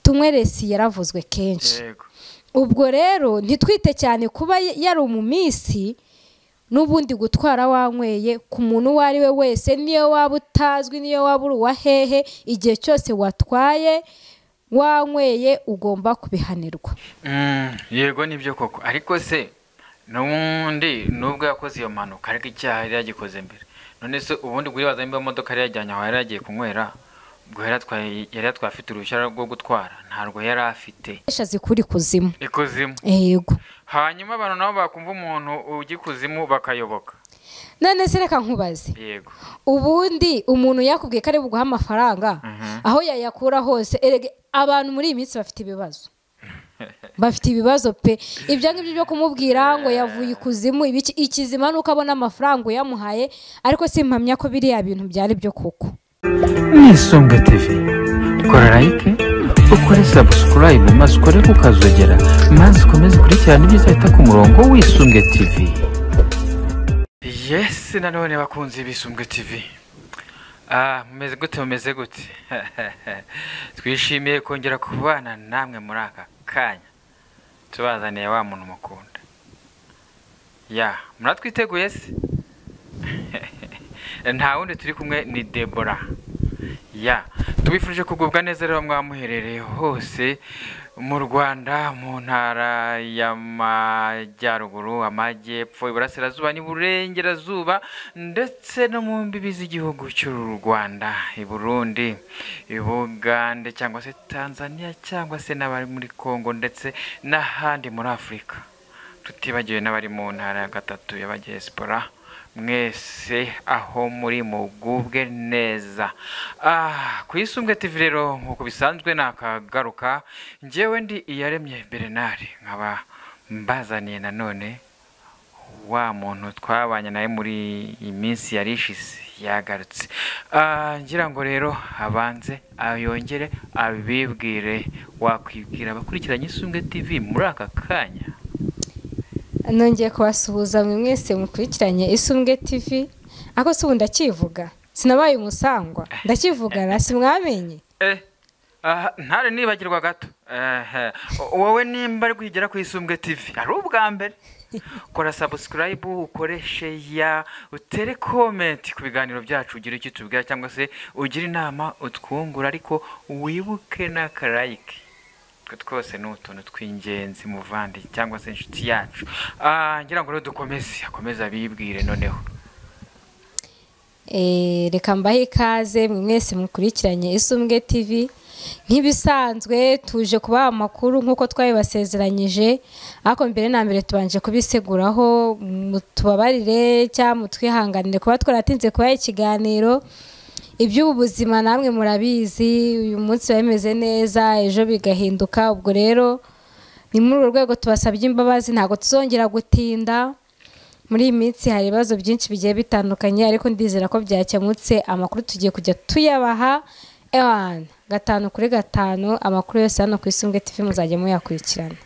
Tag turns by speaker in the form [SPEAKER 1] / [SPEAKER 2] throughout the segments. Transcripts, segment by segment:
[SPEAKER 1] tunyweresi yaravuzwe kenshi. Ubwo rero ntitwite cyane kuba yari umumisi n'ubundi gutwara wanyweye ku muntu wari we wese, niyo waba utazwi, niyo waba uri wa hehe, igihe cyose watwaye wanyweye ugomba kubihanirwa.
[SPEAKER 2] Yego nibyo koko, ariko se n'ubundi nubwo yakoze iyo mpanuka ariko icyaha yari yagikoze mbere, none se ubundi guribaza imba imodoka yari yajyanye aho yari yagiye kunywera, ubwo yari yatwaye afite uruhushya rwo gutwara, ntabwo yari afite.
[SPEAKER 1] Zikuri kuzimu.
[SPEAKER 2] Ikuzimu.
[SPEAKER 1] Yego.
[SPEAKER 2] Hanyuma abantu nabo bakumva umuntu ugikuzimu bakayoboka.
[SPEAKER 1] None se reka nkubaze.
[SPEAKER 2] Yego.
[SPEAKER 1] Ubundi umuntu yakubwiye ko ari buguha amafaranga, aho yayakura hose, erege abantu muri iyi minsi bafite ibibazo. Bafite ibibazo pe. Ibyo ngibyo byo kumubwira ngo yavuye ikuzimu, ikizima nuko abona amafaranga yamuhaye, ariko simpamya ko biriya bintu byari byo koko.
[SPEAKER 2] Isunge TV, kora like, ukore subscribe, maze ukore kukazogera, maze ukomeze kurikirana ibyiza bita ku murongo w'Isunge TV. Yes, nanone bakunze b'Isunge TV. Mumeze gute? Twishimiye kongera kubana namwe muri aka kanya. Tubazaniye wa muntu mukunda. Muratwiteguye se? Nta wundi turi kumwe ni Deborah. Tubifurije kugubwa neza rero mwamuherereye hose mu Rwanda, mu ntara y'Amajyaruguru, Amajyepfo, Iburasirazuba n'Iburengerazuba, ndetse no mu mbibi z'igihugu cy'u Rwanda, i Burundi, i Bugande cyangwa se Tanzania, cyangwa se n'abari muri Kongo ndetse n'ahandi muri Afurika, tutibagiwe n'abari mu ntara ya gatatu y'Abadiaspora. Mwese aho muri mugubwe neza. Ku Isunge TV rero nkuko bisanzwe nakagaruka, njyewe ndi Iyaremye Bernard, nkaba mbazaniye nanone wa muntu twabanye naye muri iminsi yarishize yagarutse. Ngira ngo rero abanze ayongere abibwire, wakwibwira abakurikiranye Isunge TV muri aka kanya.
[SPEAKER 1] Nongeye kubasuhuza mwese mukurikiranye Isunge TV. Ako se ubundi ndakivuga, sinabaye umusangwa, ndakivugana simwamenye.
[SPEAKER 2] Ntare nibagirwa gato. Wowe nimba ari kugera ku Isunge TV ari ubwa mbere, kora subscribe, ukore share, utere comment ku biganiro byacu, ugira icyo tubwira cyangwa se ugira inama utwungura, ariko wibuke n'aka like. Twose ni utuntu tw'ingenzi muvandi cyangwa se inshuti yacu. Ngira ngo rero akomeze abibwire noneho.
[SPEAKER 1] Reka mbahe ikaze mwese mukurikiranye Isunge TV. Nk'ibisanzwe tuje kubaha amakuru nk'uko twabibasezeranyije, ariko mbere na mbere tubanje kubiseguraho, mutubabarire cyangwa mutwihanganire kuba twaratinze kubaha ikiganiro. Iby'ubu buzima namwe murabizi, uyu munsi bameze neza, ejo bigahinduka. Ubwo rero ni muri urwo rwego tubasabye imbabazi, ntabwo tuzongera gutinda. Muri iyi minsi hari ibibazo byinshi bigiye bitandukanye, ariko ndizera ko byakemutse. Amakuru tugiye kujya tuyabaha 5/5, amakuru yose hano ku Isunge TV muzajya muyakurikirana.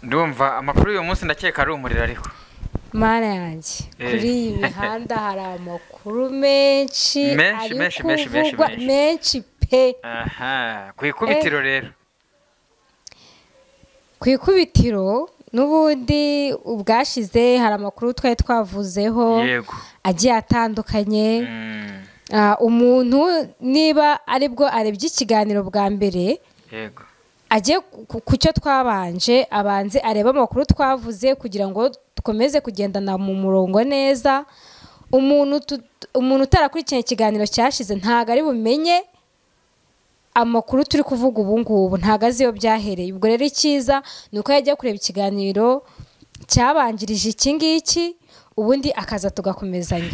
[SPEAKER 2] Ndumva amakuru uyu munsi ndakeka ari umuriro ariko.
[SPEAKER 1] Mana yanjye, kuri iyi mihanda hari amakuru menshi pe.
[SPEAKER 2] Ku ikubitiro rero.
[SPEAKER 1] Ku ikubitiro n'ubundi ubwashize hari amakuru twari twavuzeho agiye atandukanye. Umuntu niba aribwo arebye ikiganiro bwa mbere, agiye ku cyo twabanje, abanze areba amakuru twavuze kugira ngo dukomeze kugendana mu murongo neza. Umuntu utarakurikiranye ikiganiro cyashize ntago ari bumenye amakuru turi kuvuga ubu ngubu, ntago azi iyo byahereye. Ubwo rero icyiza ni uko yajya kureba ikiganiro cyabanjirije iki ngiki, ubundi akaza tugakomezanya.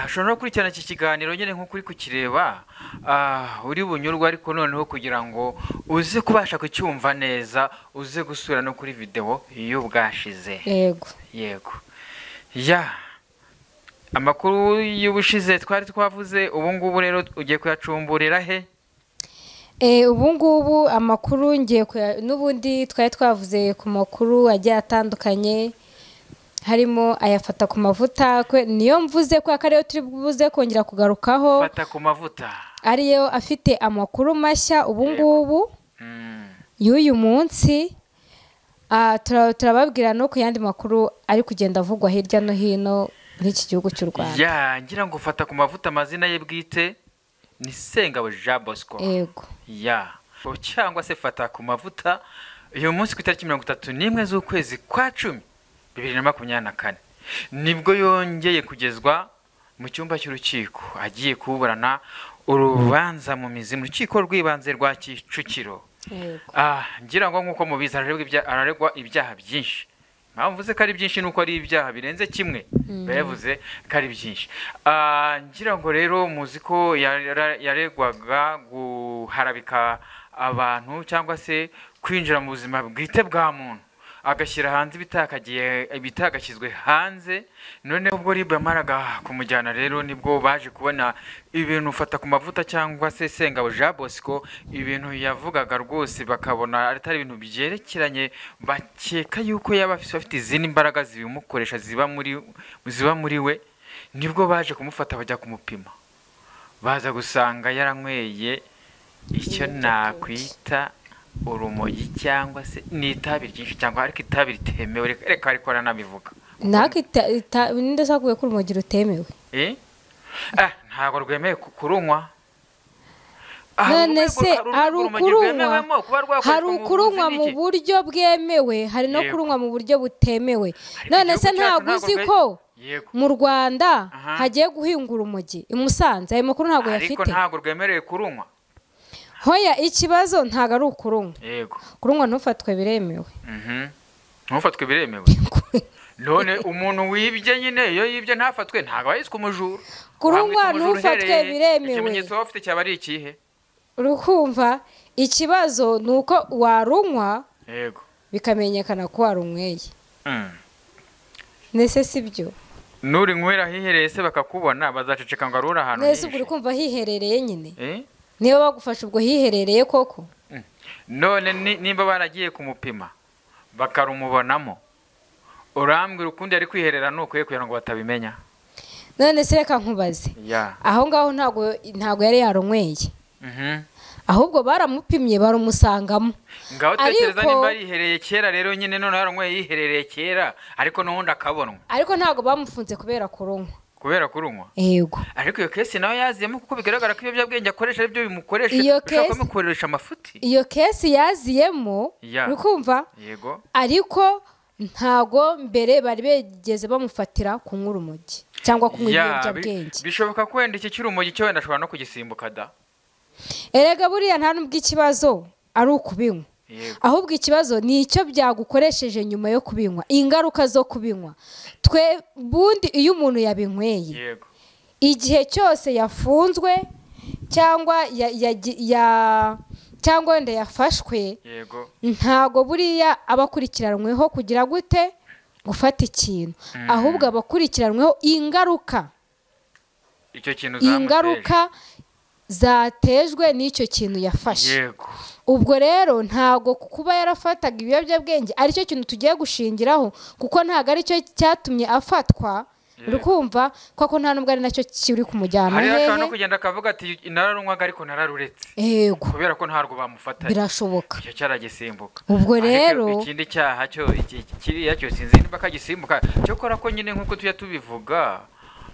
[SPEAKER 2] Ushobora no gukurikirana iki kiganiro nyine nk'uko uri kukireba, uri bunyurwa, ariko noneho kugira ngo uze kubasha kucyumva neza, uze gusura no kuri video iyo bwashize. Yego. Amakuru y'ubushize twari twavuze, ubu ngubu rero ugiye kuyacumburira he?
[SPEAKER 1] Ubu ngubu amakuru ngiye n'ubundi twari twavuze ku makuru agiye atandukanye, harimo ayafata ku mavuta. Niyo mvuze ko akariyo turi buze kongera kugarukaho.
[SPEAKER 2] Fata ku mavuta.
[SPEAKER 1] ariyo afite amakuru mashya ubu ngubu y'uyu munsi. Turababwira no ku yandi makuru ari kugenda avugwa hirya no hino muri iki gihugu cy'u Rwanda.
[SPEAKER 2] Ngira ngo fata ku mavuta amazina ye bwite ni Sengabo Jean Bosco.
[SPEAKER 1] Yego.
[SPEAKER 2] Cyangwa se fata ku mavuta uyu munsi ku itariki 31 z'ukwezi kwa 10 2024 nibwo yongeye kugezwa mu cyumba cy'urukiko agiye kuburana urubanza mu mizi mu rukiko rw'ibanze rwa Kicukiro. Ngira ngo nkuko mubizi araregwa ibyaha byinshi. Mvuze ko ari byinshi nuko ari ibyaha birenze kimwe. Bavuze ko ari byinshi. Ngira ngo rero muzi ko yaregwaga guharabika abantu cyangwa se kwinjira mu buzima bwite bwa muntu agashyira hanze bitagashyizwe hanze. None ubwo riba maraga kumujyana rero nibwo baje kubona ibintu fata ku mavuta cyangwa se Sengabo Jean Bosco ibintu yavugaga rwose bakabona atari ibintu byerekeranye bakeka yuko yaba afite izindi imbaraga zibimukoresha ziba muri we. Nibwo baje kumufata bajya kumupima baza gusanga yaranyweye icyo nakwita urumogi cyangwa se n'itabi ryinshi cyangwa ariko itabi ritemewe. Reka ariko aranabivuga
[SPEAKER 1] ninde sakuye ko urumogi rutemewe.
[SPEAKER 2] Ntabwo rwemewe kurunywa.
[SPEAKER 1] None se hari ukurunywa mu buryo bwemewe hari no kurunywa mu buryo butemewe. None se ntabwo uzi ko mu Rwanda hagiye guhinga urumogi i Musanze? Ayo makuru ntabwo yafite.
[SPEAKER 2] Ariko ntabwo rwemerewe kurunywa.
[SPEAKER 1] Hoya ikibazo ntago ari ukurunywa.
[SPEAKER 2] Yego.
[SPEAKER 1] Kurunywa ntufatwe biremewe.
[SPEAKER 2] Ntufatwe biremewe. None umuntu wibye nyine iyo yibye ntafatwe ntago yiswe umujura.
[SPEAKER 1] Kurunywa ntufatwe biremewe.
[SPEAKER 2] Ikimenyetso wafite cyaba ari ikihe?
[SPEAKER 1] Urukumva ikibazo nuko warunywa.
[SPEAKER 2] Yego.
[SPEAKER 1] Bikamenyekana ko warunyweye. Nese sibyo.
[SPEAKER 2] Nuri nywera hihereye se bakakubona bazaceceka ngo arura ahantu.
[SPEAKER 1] Nese uri kumva hiherereye nyine. Niba bagufasha ubwo hiherereye koko.
[SPEAKER 2] None nimba baragiye kumupima bakarumubonamo urambwira ukundi ari kwiherera nuko kugira ngo batabimenya.
[SPEAKER 1] None se reka nkubaze. Aho ngaho ntago yari yarunyweye. Ahubwo baramupimye barumusangamo.
[SPEAKER 2] Ngaho tekereza nimba yihereye kera rero nyine none yarunyweye yiherereye kera ariko nundi akabonwa.
[SPEAKER 1] Ariko ntago bamufunze kubera kurunywa.
[SPEAKER 2] Kubera kurunywa.
[SPEAKER 1] Yego.
[SPEAKER 2] Ariko iyo kesi nawe yaziyemo kuko bigaragara ko ibyo byabwenge akoresha ari byo bimukoresha bishaka kumukoresha amafuti.
[SPEAKER 1] Iyo kesi yaziyemo ukumva?
[SPEAKER 2] Yego.
[SPEAKER 1] Ariko ntago mbere bari begeze bamufatira kunywa urumogi cyangwa kunywa ibiyobyabwenge.
[SPEAKER 2] Bishoboka ko wenda iki cy'urumogi cyo wenda ashobora no kugisimbuka da.
[SPEAKER 1] Erega buriya nta nubwo ikibazo ari ukubinywa. Ahubwo ikibazo ni icyo byagukoresheje nyuma yo kubinywa, ingaruka zo kubinywa. Twe bundi iyo umuntu yabinyweye igihe cyose yafunzwe cyangwa cyangwa wenda yafashwe ntago buriya abakurikiranweho kugira gute gufata ikintu, ahubwo abakurikiranweho ingaruka.
[SPEAKER 2] Icyo kintu
[SPEAKER 1] ingaruka zatejwe n'icyo kintu yafashe. Ubwo rero ntago kuba yarafataga ibiyobyabwenge ari cyo kintu tugiye gushingiraho kuko ntago ari cyo cyatumye afatwa. Urukumva kwako nta nubwo ari nacyo kiri kumujyana hehe.
[SPEAKER 2] Hari no kugenda akavuga ati nararunywaga ariko nararuretse.
[SPEAKER 1] Yego.
[SPEAKER 2] Kubera ko ntarwo bamufatanye.
[SPEAKER 1] Birashoboka.
[SPEAKER 2] Icyo cyaragisimbuka.
[SPEAKER 1] Ubwo rero
[SPEAKER 2] ikindi cyaha cyo kiriya cyo sinzi niba kagisimbuka. Cyo kora ko nyine nkuko tuya tubivuga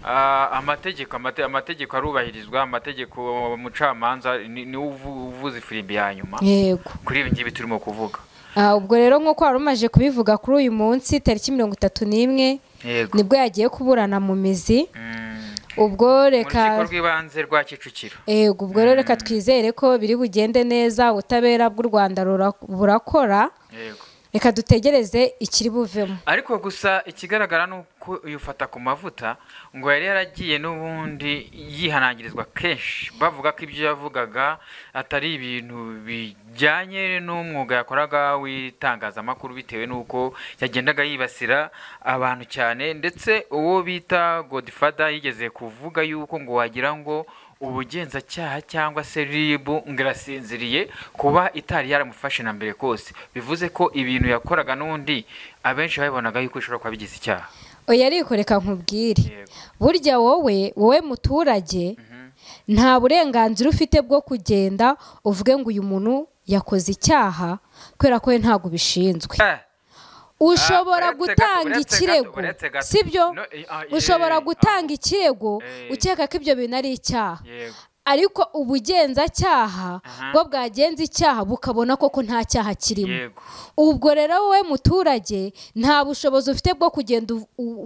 [SPEAKER 2] amategeko arubahirizwa. Amategeko umucamanza ni uvuze ifirimbi ya nyuma.
[SPEAKER 1] Yego.
[SPEAKER 2] Kuri ibi ngibi turimo kuvuga.
[SPEAKER 1] Ubwo rero nkuko warumaje kubivuga kuri uyu munsi tariki 31 nibwo yagiye kuburana mu mizi. Ubwo reka
[SPEAKER 2] mu rw'ibanze rwa Kicukiro.
[SPEAKER 1] Ubwo rero reka twizere ko biri bugende neza, ubutabera bw'u Rwanda burakora. Reka dutegereze ikiri buvemo.
[SPEAKER 2] Ariko gusa ikigaragara nuko uyufata ku mavuta ngo yari yaragiye n'ubundi yihanangirizwa kenshi bavuga ko ibyo yavugaga atari ibintu bijyanye n'umwuga yakoraga w'itangazamakuru bitewe nuko yagendaga yibasira abantu cyane, ndetse uwo bita Godfather yigeze kuvuga yuko ngo wagira ngo ubugenzacyaha cyangwa se RIB ngirasinziriye kuba itari yaramufashe na mbere kose. Bivuze ko ibintu yakoraga n'undi abenshi babibonaga yuko ishobora kuba bigize icyaha.
[SPEAKER 1] Oya ariko reka nkubwire burya wowe muturage nta burenganzira ufite bwo kugenda uvuge ngo uyu muntu yakoze icyaha kubera ko we ntabwo bishinzwe. Ushobora gutanga ikirego, sibyo? Ushobora gutanga ikirego ukeka ko ibyo bintu ari icyaha, ariko ubugenzacyaha bwo bwagenza icyaha bukabona koko nta cyaha kirimo. Ubwo rero wowe muturage nta bushobozi ufite bwo kugenda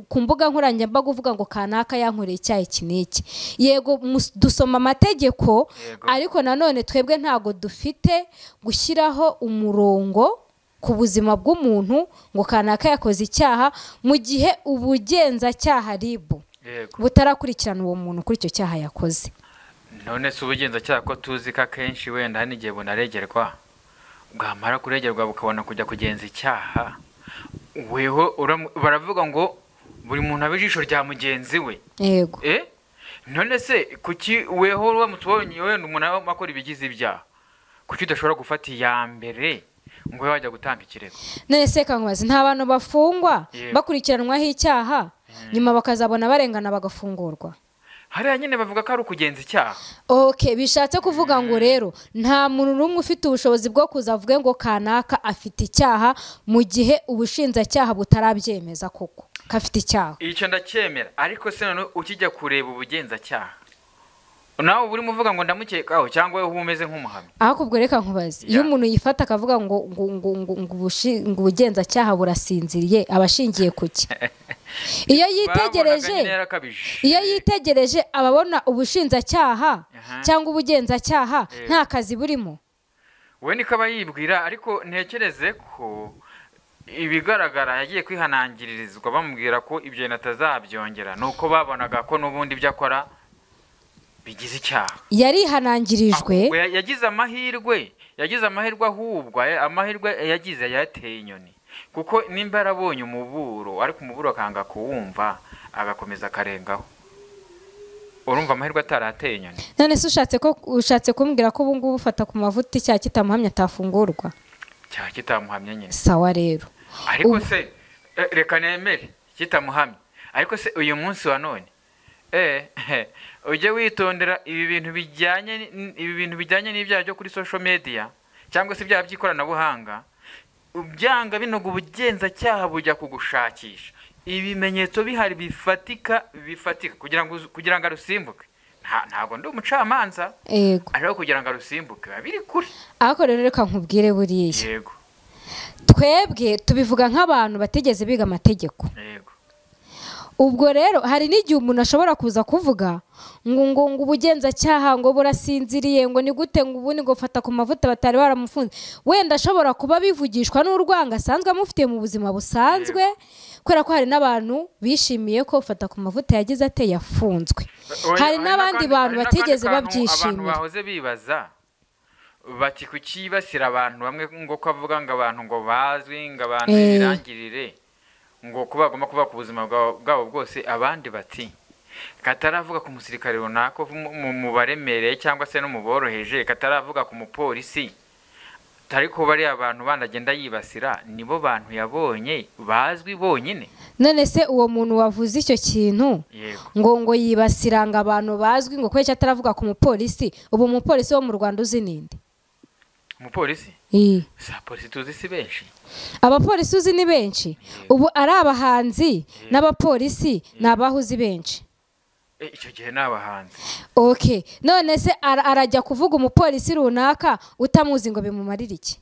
[SPEAKER 1] ku mbuga nkoranyambaga uvuga ngo kanaka yankoreye icyaha iki n'iki. Yego dusoma amategeko, ariko nanone twebwe ntago dufite gushyiraho umurongo ku buzima bw'umuntu ngo kanaka yakoze icyaha mu gihe ubugenzacyaha RIB butarakurikirana uwo muntu kuri icyo cyaha yakoze.
[SPEAKER 2] None se ubugenzacyaha ko tuzi ko akenshi wenda hari n'igihe bunaregerwa, bwamara kuregerwa bukabona kujya kugenza icyaha, weho baravuga ngo buri muntu abe ijisho rya mugenzi we.
[SPEAKER 1] Yego.
[SPEAKER 2] None se kuki weho uramutse ubonye wenda umuntu akora ibigize ibyaha, kuki udashobora gufata iya mbere ngo wajya gutanga ikirego?
[SPEAKER 1] None se kankubaze, nta bantu bafungwa bakurikiranwaho icyaha nyuma bakazabona barengana bagafungurwa?
[SPEAKER 2] Hariya nyine bavuga ko ari ukugenza icyaha.
[SPEAKER 1] Okay, bishatse kuvuga ngo rero nta muntu n'umwe ufite ubushobozi bwo kuzavuga ngo kanaka afite icyaha mu gihe ubushinjacyaha butarabyemeza koko kafite icyaha.
[SPEAKER 2] Icyo ndacyemera, ariko se none ukijya kureba ubugenzacyaha nawe uri muvuga ngo ndamukekaho cyangwa we umeze nk'umuhamya?
[SPEAKER 1] Ahubwo reka nkubaze, iyo umuntu yifata akavuga ngo ubugenzacyaha burasinziriye abashingiye kuki? Iyo yitegereje ababona ubushinjacyaha cyangwa ubugenzacyaha nta kazi burimo.
[SPEAKER 2] We niko aba yibwira, ariko ntekereze ko ibigaragara yagiye kwihanangiririzwa bamubwira ko ibyo natazabyongera, nuko babonaga ko n'ubundi ibyo akora bigize icyaha.
[SPEAKER 1] Yarihanangirijwe,
[SPEAKER 2] yagize amahirwe ahubwo amahirwe yagize yateye inyoni, kuko nimba yarabonye umuburo ariko umuburo akanga kuwumva agakomeza akarengaho, urumva amahirwe atarateye inyoni.
[SPEAKER 1] None se ushatse kumbwira ko ubu ngubu ufata ku mavuta icyaha kitamuhamya atafungurwa?
[SPEAKER 2] Cyaha kitamuhamya nyine.
[SPEAKER 1] Sawa rero,
[SPEAKER 2] ariko se reka nemere kitamuhamya, ariko se uyu munsi wa none ujye witondera ibi bintu bijyanye n'ibyaha byo kuri social media cyangwa se ibyaha by'ikoranabuhanga. Byanga binoga ubugenzacyaha bujya kugushakisha ibimenyetso bihari bifatika kugira ngo arusimbuke. Ntabwo ndi umucamanza, ariko kugira ngo arusimbuke biri kuri.
[SPEAKER 1] Ariko rero reka nkubwire buriya,
[SPEAKER 2] yego,
[SPEAKER 1] twebwe tubivuga nk'abantu batigeze biga amategeko.
[SPEAKER 2] Yego.
[SPEAKER 1] Ubwo rero hari n'igihe umuntu ashobora kuza kuvuga ngo ubugenzacyaha ngo burasinziriye, ngo ni gute ngo ubundi ngo fata ku mavuta batari baramufunze. Wenda ashobora kuba bivugishwa n'urwanga asanzwe amufitiye mu buzima busanzwe, kubera ko hari n'abantu bishimiye ko fata ku mavuta yagize ateye yafunzwe. Hari n'abandi bantu batigeze babyishimira.
[SPEAKER 2] Abantu bahoze bibaza bati kukibasira abantu bamwe ngo kavuga ngo abantu ngo bazwi ngo abantu birangirire ngo kuba bagomba kuba ku buzima bwabo bwose, abandi bati kataravuga ku musirikare runaka mu baremereye cyangwa se no mu boroheje, kataravuga ku mupolisi, ariko bari abantu bandagenda yibasira nibo bantu yabonye bazwi bonyine.
[SPEAKER 1] None se uwo muntu wavuze icyo kintu ngo yibasiranga abantu bazwi ngo kwece ataravuga ku mupolisi, ubu umupolisi wo mu Rwanda uzi ninde?
[SPEAKER 2] Umupolisi? Sa polisi tuzi si benshi.
[SPEAKER 1] Abapolisi uzi ni benshi. Ubu ari abahanzi n'abapolisi n'abahuzi benshi.
[SPEAKER 2] Icyo gihe n'abahanzi.
[SPEAKER 1] Okay, none se arajya kuvuga umupolisi runaka utamuzi ngo bimumarire iki?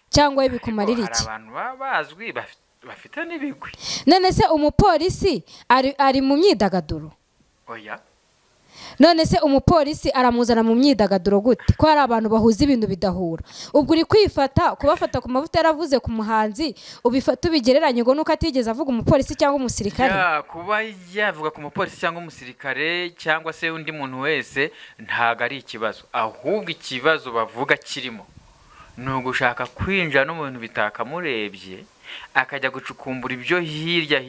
[SPEAKER 1] Cyangwa bikumarire iki?
[SPEAKER 2] Hari abantu bazwi bafite n'ibigwi.
[SPEAKER 1] None se umupolisi ari mu myidagaduro?
[SPEAKER 2] Oya.
[SPEAKER 1] None se umupolisi aramuzana mu myidagaduro gute? Ko hari abantu bahuza ibintu bidahura. Ubwo uri kwifata kubafata ku mavuta yaravuze ku muhanzi, ubifata ubigereranye ngo nuko atigeze avuga umupolisi cyangwa umusirikare?
[SPEAKER 2] Kuba yavuga ku mupolisi cyangwa umusirikare cyangwa se undi muntu wese ntago ari ikibazo, ahubwo ikibazo bavuga kirimo ni ugushaka kwinjira no mu bintu bitakamurebye, akajya gucukumbura ibyo hirya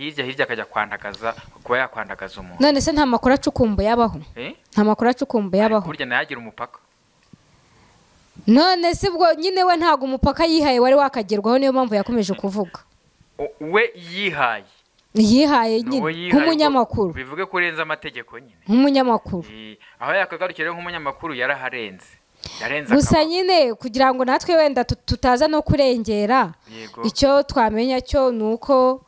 [SPEAKER 2] akajya kwandagaza, kuba yakwandagaza umuntu.
[SPEAKER 1] None se nta makuru acukumbuye yabaho? Nta makuru acukumbuye yabaho?
[SPEAKER 2] Burya nayagira umupaka.
[SPEAKER 1] None se ubwo nyine we ntago umupaka yihaye wari wakagerwaho, niyo mpamvu yakomeje kuvuga.
[SPEAKER 2] We yihaye
[SPEAKER 1] nyine nk'umunyamakuru.
[SPEAKER 2] Bivuge kurenza amategeko nyine.
[SPEAKER 1] Nk'umunyamakuru.
[SPEAKER 2] aho yakagarukira nk'umunyamakuru yaraharenze
[SPEAKER 1] gusa nyine kugira ngo natwe wenda tutaza no kurengera icyo twamenya cyo nuko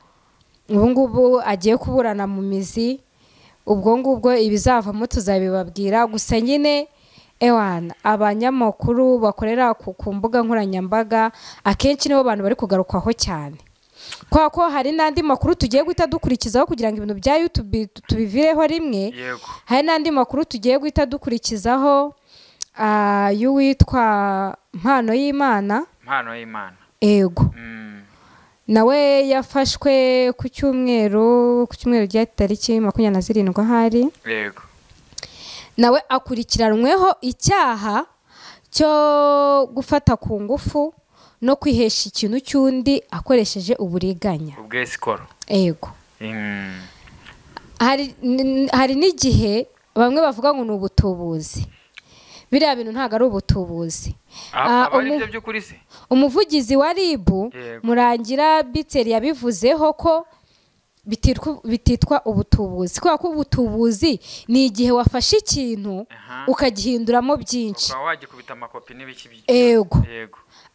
[SPEAKER 1] ubu ngubu agiye kuburana mu mizi ubwo ngubwo ibizavamo tuzabibabwira gusa nyine abanyamakuru bakorera ku mbuga nkoranyambaga akenshi nibo bantu bari kugarukwaho cyane kwa ko hari n'andi makuru tugiye guhita dukurikizaho kugira ngo ibintu bya YouTube tubivireho rimwe hari n'andi makuru tugiye guhita dukurikizaho y'uwitwa Mpano y'Imana ego nawe yafashwe ku cyumweru rya tariki 27 ahari
[SPEAKER 2] yego
[SPEAKER 1] nawe akurikiranweho icyaha cyo gufata ku ngufu no kwihesha ikintu cy'undi akoresheje uburiganya
[SPEAKER 2] ubwesikoro
[SPEAKER 1] ego hari n'igihe bamwe bavuga ngo ni ubutubuzi biriya bintu ntabwo ari ubutubuzi umuvugizi wa RIB Murangira Biteri yabivuzeho ko bititwa ubutubuzi kubera ko ubutubuzi ni igihe wafashe ikintu ukagihinduramo byinshi
[SPEAKER 2] wagikubita amakopi n'ibiki
[SPEAKER 1] yego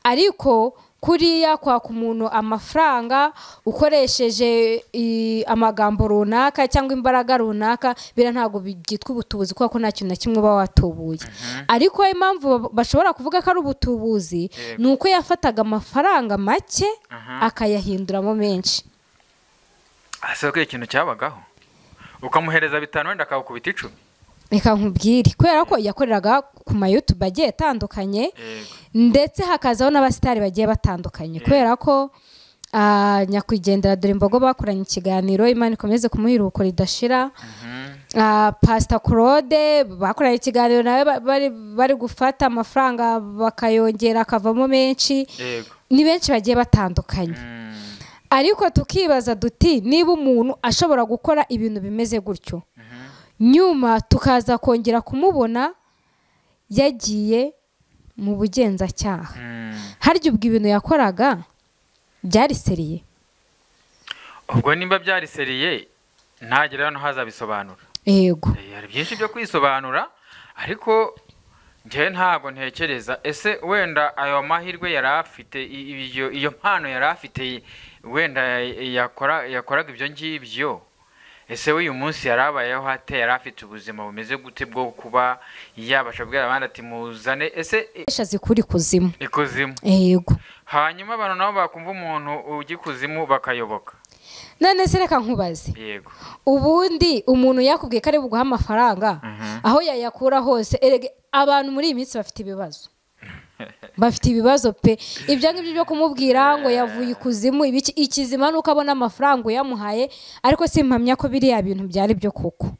[SPEAKER 1] ariko kuriya kwaka umuntu amafaranga ukoresheje amagambo runaka cyangwa imbaraga runaka bira ntago byitwa ubutubuzi kuko nta kintu na kimwe uba watubuye ariko impamvu bashobora kuvuga ko ari ubutubuzi nuko yafataga amafaranga make akayahinduramo menshi
[SPEAKER 2] asoko ikintu cyabagaho ukamuhereza 5 wenda akakubita 10
[SPEAKER 1] reka nkubwire kubera ko yakoreraga ku ma YouTube agiye atandukanye ndetse hakazaho n'abasitari bagiye batandukanye kubera ko nyakwigendera dore imbogo bakoranye ikiganiro Imana ikomeze kumuhiruko ridashira Pastor Claude bakoranye ikiganiro nawe bari gufata amafaranga bakayongera akavamo menshi ni benshi bagiye batandukanye ariko tukibaza duti niba umuntu ashobora gukora ibintu bimeze gutyo nyuma tukaza kongera kumubona yagiye mu bugenzacyaha harya ubwo ibintu yakoraga byari seriye
[SPEAKER 2] ubwo nimba byari seriye ntagire hano hazabisobanura
[SPEAKER 1] yego
[SPEAKER 2] hari byinshi byo kwisobanura ariko nje ntago ntekereza ese wenda ayo mahirwe yarafite iyo mpano yarafite wenda yakoraga ibyo ngibyo ese uyu munsi yarabayeho hate yarafite ubuzima bumeze gute bwo kuba yabasha bwira abandi ati muzane ese
[SPEAKER 1] eshazi kuri kuzimu yego
[SPEAKER 2] hanyuma abantu nabo bakumva umuntu ugikuzimu bakayoboka
[SPEAKER 1] none se reka nkubaze
[SPEAKER 2] yego
[SPEAKER 1] ubundi umuntu yakubwiye ko ari buguha amafaranga aho yayakura hose abantu muri iyi minsi bafite ibibazo pe ibyo ngibyo byo kumubwira ngo yavuye ikuzimu ikizima nuko abona amafaranga uyamuhaye ariko simpamya ko biriya bintu byari byo koko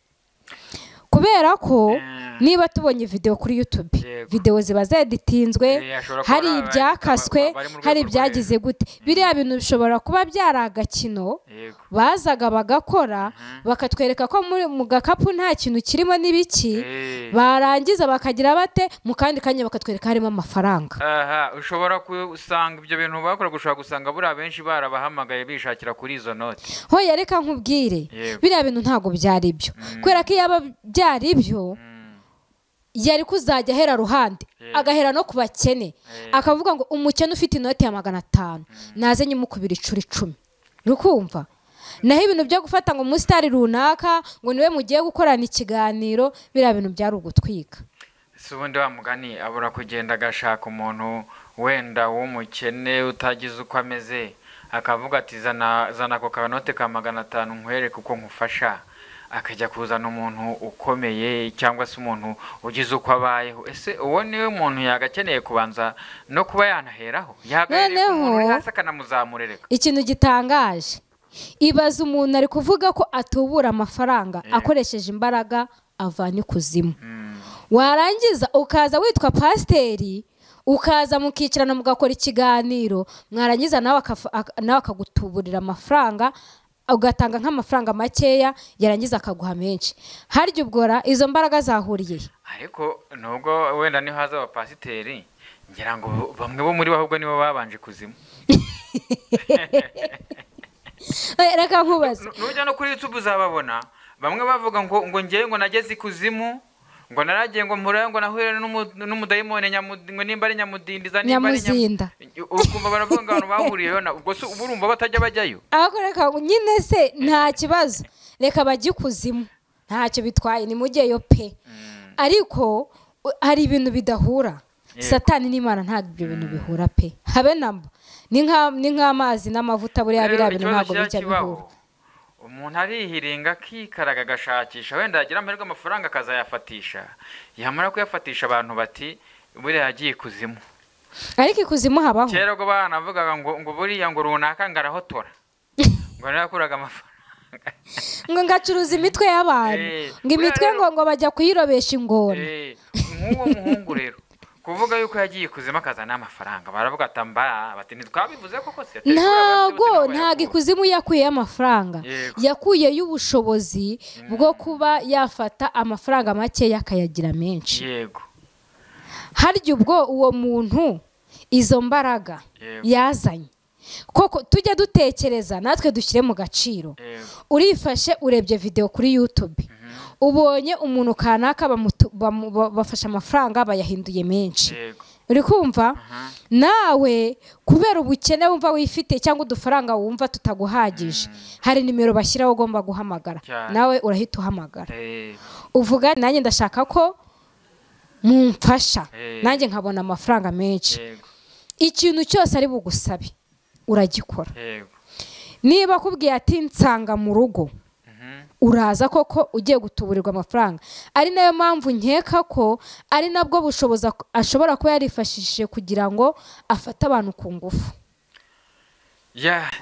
[SPEAKER 1] kubera ko niba tubonye video kuri YouTube video ziba zeditinzwe hari ibyakaswe hari ibyagize gute biriya bintu bishobora kuba byaragakino bazaga bagakora bakatwereka ko mu gakapu nta kintu kirimo n'ibiki barangiza bakagira bate mu kandi kanya bakatwereka harimo amafaranga
[SPEAKER 2] ushobora gusanga ibyo bintu bakora gushaka gusanga buri abenshi barabahamagaye bishakira kuri izo note
[SPEAKER 1] hoya reka nkubwire biriya bintu ntago byari byo kubera ko yaba byari byo yari kuzajya ahera ruhande agahera no kubakene akavuga ngo umukene ufite inoti ya 500 naze nyimukubira 10 rukumva naho ibintu byo gufata ngo umusitari runaka ngo niwe mugiye gukorana ikiganiro biriya bintu byari ugutwika
[SPEAKER 2] subundi wa mugani abura kugenda agashaka umuntu wenda w'umukene utagize uko ameze akavuga ati zana ko kanote ka 500 nkwereke uko nkufasha akajya kuzana umuntu ukomeye cyangwa se umuntu ugize uko abayeho ese uwo niwe umuntu yagakeneye kubanza no kuba yanaheraho yagareye umuntu hasi akanamuzamurereka
[SPEAKER 1] ikintu gitangaje ibaza umuntu ari kuvuga ko atubura amafaranga akoresheje imbaraga avanye kuzimu warangiza ukaza witwa pasteri ukaza mukicirana mugakora ikiganiro mwarangiza nawe akagutuburira amafaranga ugatanga nk'amafaranga makeya yarangiza akaguha menshi harya ubwora izo mbaraga zahuriye
[SPEAKER 2] ariko nubwo wenda ni haza abapasiteri ngira ngo bamwe bo muri bahubwo nibo babanje kuzimu
[SPEAKER 1] reka nkubaze
[SPEAKER 2] nujya no kuri YouTube uzababona bamwe bavuga ngo ngiye ngo nageze ikuzimu ngo naragiye ngo mpura ngo nahure n'umudayimone ngo nimba ari nyamudindiza nimba ari
[SPEAKER 1] nyamuzinda
[SPEAKER 2] ukumva baravuga ngo abantu bahuriyeyo ubwo se urumva batajya bajyayo
[SPEAKER 1] reka nyine se nta kibazo reka bajye ikuzimu ntacyo bitwaye ni mujyeyo pe ariko hari ibintu bidahura satani n'imana ntabwo ibyo bintu bihura pe habe namba ni nk'amazi n'amavuta buriya biriya bintu ntabwo bijya bihura
[SPEAKER 2] umuntu arihiringa akikaraga agashakisha wenda yagira amahirwe amafaranga akazayafatisha yamara kuyafatisha abantu bati buriya yagiye ikuzimu
[SPEAKER 1] ariko ikuzimu habaho
[SPEAKER 2] kera ubwo banavugaga ngo buriya ngo runaka ngarahotora ngo narakuraga amafaranga
[SPEAKER 1] ngo ngacuruza imitwe y'abantu ngo imitwe ngo bajya kuyirobesha ingona
[SPEAKER 2] nk'uwo muhungu rero kuvuga yuko yagiye ikuzimu akazana amafaranga baravuga bati ntitwabivuze koko se
[SPEAKER 1] ntago ikuzimu yakuyeyo amafaranga yakuyeyo ubushobozi bwo kuba yafata amafaranga makeya akayagira menshi
[SPEAKER 2] yego
[SPEAKER 1] harya ubwo uwo muntu izo mbaraga yazanye koko tujya dutekereza natwe dushyire mu gaciro urifashe urebye video kuri YouTube ubonye umuntu kanaka bafashe amafaranga bayahinduye menshi uri kumva nawe kubera ubukene wumva wifite cyangwa udufaranga wumva tutaguhagije hari nimero bashyiraho ugomba guhamagara nawe urahita uhamagara uvuga nanjye ndashaka ko mumfasha nanjye nkabona amafaranga menshi ikintu cyose ari bugusabe uragikora niba akubwiye ati nsanga mu rugo uraza koko ugiye gutuburirwa amafaranga ari nayo mpamvu nkeka ko ari nabwo bushobozi ashobora kuba yarifashishije kugira ngo afate abantu ku ngufu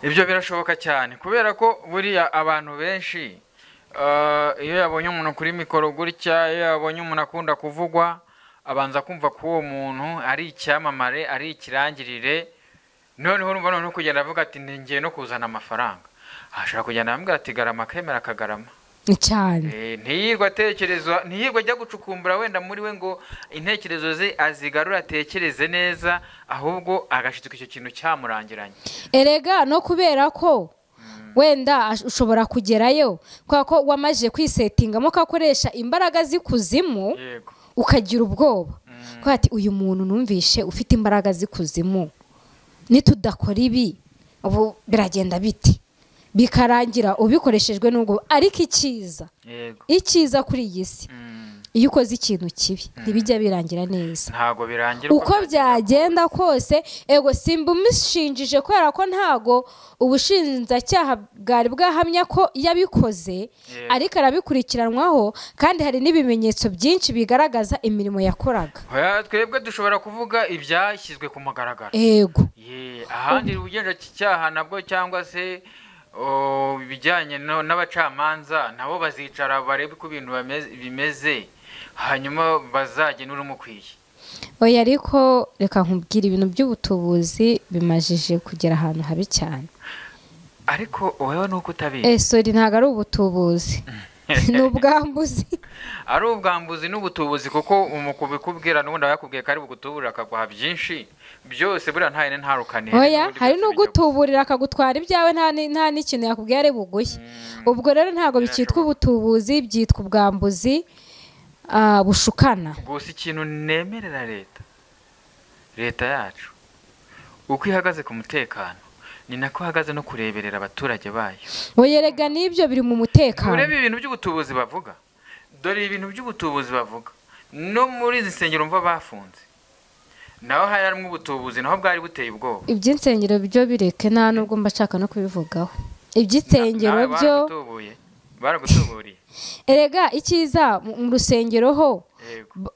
[SPEAKER 2] ibyo birashoboka cyane kubera ko buriya abantu benshi iyo yabonye umuntu kuri mikoro gutya iyo yabonye umuntu akunda kuvugwa abanza kumva ko uwo muntu ari icyamamare ari ikirangirire noneho noneho kugenda avuga ati ngiye no kuzana amafaranga ashaka kugenda ambwira ati garama akemera akagarama
[SPEAKER 1] cyane
[SPEAKER 2] ntiyirwa atekereza ntiyirwa ajya gucukumbura wenda muri we ngo intekerezo ze azigarure atekereze neza ahubwo agashituka icyo kintu cyamurangiranye
[SPEAKER 1] erega no kubera ko wenda ushobora kugerayo kwa ko wamaje kwisetingamo kakoresha imbaraga zikuzimu ukagira ubwoba ko ati uyu muntu numvishe ufite imbaraga zikuzimu nitudakora ibi ubu biragenda biti bikarangira ubikoresheje n'ubwo ariko icyiza kuri iyi si iyo ukoze ikintu kibi ntibijya birangira neza
[SPEAKER 2] ntago birangira
[SPEAKER 1] uko byagenda kose ego simba umushinjije kubera ko ntago ubushinjacyaha bwari bwahamya ko yabikoze ariko arabikurikiranwaho kandi hari n'ibimenyetso byinshi bigaragaza imirimo yakoraga
[SPEAKER 2] twebwe dushobora kuvuga ibyashyizwe ku mugaragaro
[SPEAKER 1] ego
[SPEAKER 2] ahandi ubugenzacyaha nabwo cyangwa se ibijyanye n'abacamanza nabo bazicara barebe ko ibintu bimeze hanyuma bazagena urumukwiye
[SPEAKER 1] oya ariko reka nkubwire ibintu by'ubutubuzi bimajije kugera ahantu habi cyane
[SPEAKER 2] ariko wowe nuko utabizi
[SPEAKER 1] sorry ntago ari ubutubuzi ni ubwambuzi
[SPEAKER 2] ari ubwambuzi n'ubutubuzi kuko umukubikubwira n'ubundi yakubwiye ko ari bugutuburira akaguha byinshi byose buriya nta yene ntarukane
[SPEAKER 1] oya hari no gutuburira akagutwara ibyawe nta n'ikintu yakubwiye ari buguye ubwo rero ntago bikitwa ubutubuzi byitwa ubwambuzi bushukana
[SPEAKER 2] gusa ikintu nemerera leta yacu uko ihagaze ku mutekano ni nako ihagaze no kureberera abaturage bayo
[SPEAKER 1] oyerega n'ibyo biri mu mutekano
[SPEAKER 2] urebe ibintu by'ubutubuzi bavuga dore ibintu by'ubutubuzi bavuga no muri izi nsengero mva bafunze naho harimo ubutubuzi naho bwari buteye ubwoba
[SPEAKER 1] iby'insengero byo bireke nta nubwo mba nshaka no kubivugaho iby'insengero byo
[SPEAKER 2] baragutuburiye
[SPEAKER 1] erega icyiza mu rusengero ho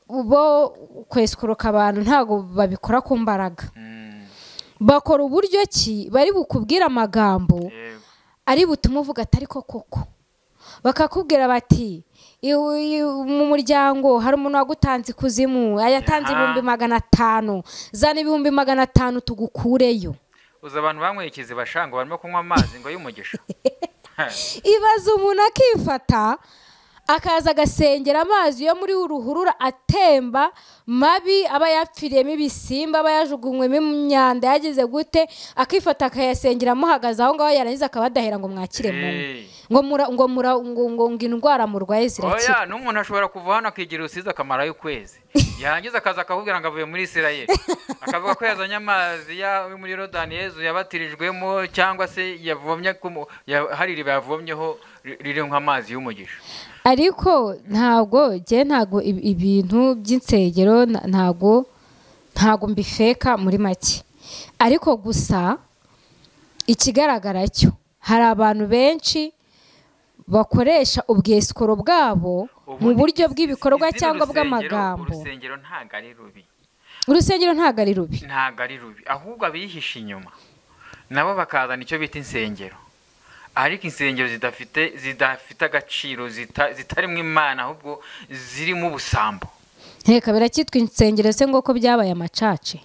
[SPEAKER 1] bo kweskuruka abantu ntago babikora ku mbaraga bakora uburyo ki bari bukubwira amagambo ari butuma uvuga atari koko bakakubwira bati mu muryango hari umuntu wagutanze ikuzimu ayatanze 500 zana 500 tugukureyo
[SPEAKER 2] uza abantu banyweye ikiziba shango barimo kunywa amazi ngo y'umugisha
[SPEAKER 1] ibaza umuntu akifata akaza agasengera amazi yo muri ruhurura atemba mabi aba yapfiriyemo ibisimba aba yajugunywemo imyanda yagize gute akifata akayasengera amuhagaze aho ngaho yarangiza akaba adahera ngo mwakire ngo indwara murwaye zirakira.
[SPEAKER 2] oya n'umuntu ashobora kuva hano akigira usize akamarayo ukwezi yarangiza akaza akakubwira ngo avuye muri Isirayeli akavuga ko yazanye amazi muri Yorodani Yezu yabatirijwemo cyangwa se yavomye hari iriba yavomyeho riri nk'amazi y'umugisha.
[SPEAKER 1] Ariko ntabwo ibintu by'insengero ntabwo mbifeka muri make, ariko gusa ikigaragara cyo hari abantu benshi bakoresha ubwesikoro bwabo mu buryo bw'ibikorwa cyangwa bw'amagambo.
[SPEAKER 2] Urusengero ntabwo ari rubi,
[SPEAKER 1] urusengero ntabwo ari rubi,
[SPEAKER 2] ahubwo abihisha inyuma nabo bakazana icyo bita insengero, ariko insengero zidafite agaciro, zitarimo Imana ahubwo zirimo ubusambo.
[SPEAKER 1] Heka birakitwa insengero se ngo ko byabaye amacace.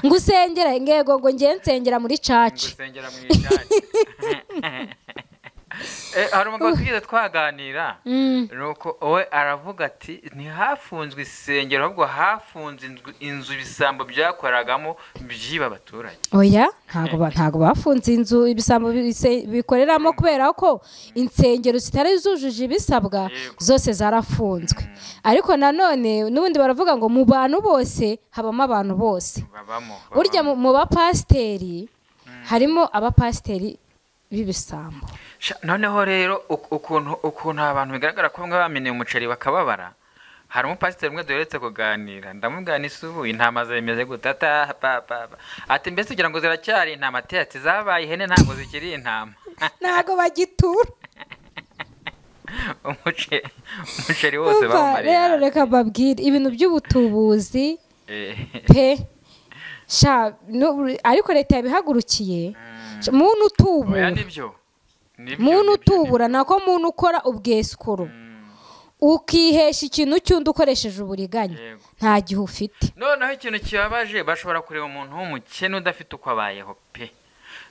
[SPEAKER 1] Ngusengera ngego ngo ngiye nsengera muri caci.
[SPEAKER 2] Ngusengera muri caci. Hari umugabo twize twaganira nuko we aravuga ati ntihafunzwe isengero ahubwo hafunze inzu ibisambo byakoragamo byiba abaturage.
[SPEAKER 1] Oya ntago bafunze inzu ibisambo bikoreramo kubera ko insengero zitari zujuje ibisabwa zose zarafunzwe. Ariko nanone n'ubundi baravuga ngo mu bantu bose habamo abantu bose. Burya mu bapasiteri harimo abapasiteri b'ibisambo.
[SPEAKER 2] Noneho rero ukuntu abantu bigaragara ko bamwe bamenye umuceri bakababara, hari umupasiteri umwe duheretse kuganira ndamubwira n'isubu intama zemeze gutata ati mbese ugira ngo ziracyari intama ati zabaye ihene ntabwo zikiri intama
[SPEAKER 1] ntabwo bagitura
[SPEAKER 2] umuceri wose bawumariye.
[SPEAKER 1] Rero reka mbabwire ibintu by'ubutubuzi pe ariko leta yabihagurukiye. Muntu utubura muntu utubura nako muntu ukora ubwesikoro ukihesha ikintu cy'undi ukoresheje uburiganya nta gihe ufite.
[SPEAKER 2] Noneho ikintu kibabaje bashobora kureba umuntu w'umukene udafite uko abayeho pe